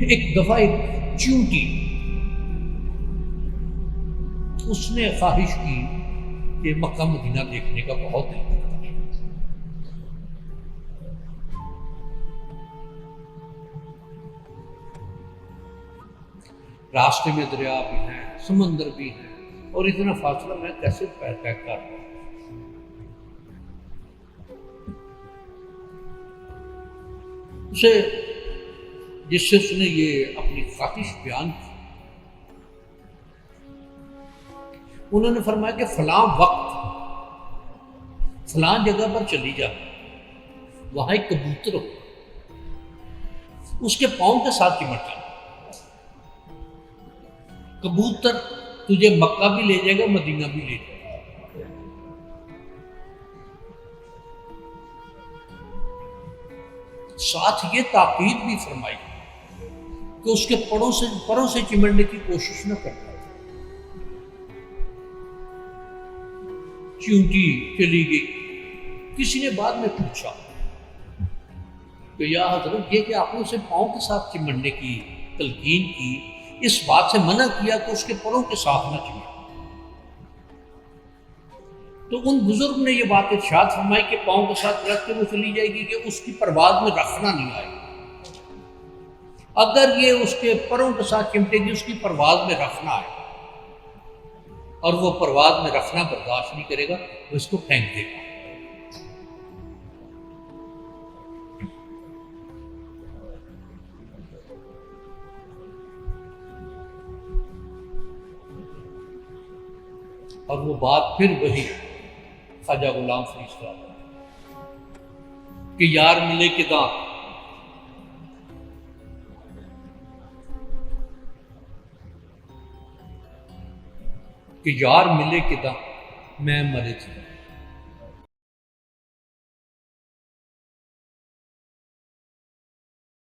एक दफा एक चींटी, उसने ख्वाहिश की कि मक्का मदीना देखने का बहुत दिल करता है। रास्ते में दरिया भी हैं, समंदर भी हैं, और इतना फासला मैं कैसे तय कर रहा हूं। उसे जिससे उसने ये अपनी ख्वाहिश बयान की, उन्होंने फरमाया कि फलां वक्त फलां जगह पर चली जा, वहां एक कबूतर हो, उसके पांव के साथ चिमट जा। कबूतर तुझे मक्का भी ले जाएगा, मदीना भी ले जाएगा। साथ ये ताकीद भी फरमाई कि उसके परों से चिमटने की कोशिश न करता। चींटी चली गई। किसी ने बाद में पूछा कि या हजरत, ये कि आपने उसे पांव के साथ चिमटने की तलकीन की, इस बात से मना किया कि उसके परों के साथ न चिमटे। तो उन बुजुर्ग ने यह बात इरशाद फरमाई कि पांव के साथ रखते वो चली जाएगी कि उसकी परवाज में रखना नहीं आएगा। अगर ये उसके परों के साथ चिमटेगी, उसकी परवाज में रखना आएगा, और वो परवाज में रखना बर्दाश्त नहीं करेगा, वो इसको फेंक देगा। और वो बात फिर वही ख्वाजा गुलाम फरीद कि यार मिले किदा, कि यार मिले किदा मैं मरे थे।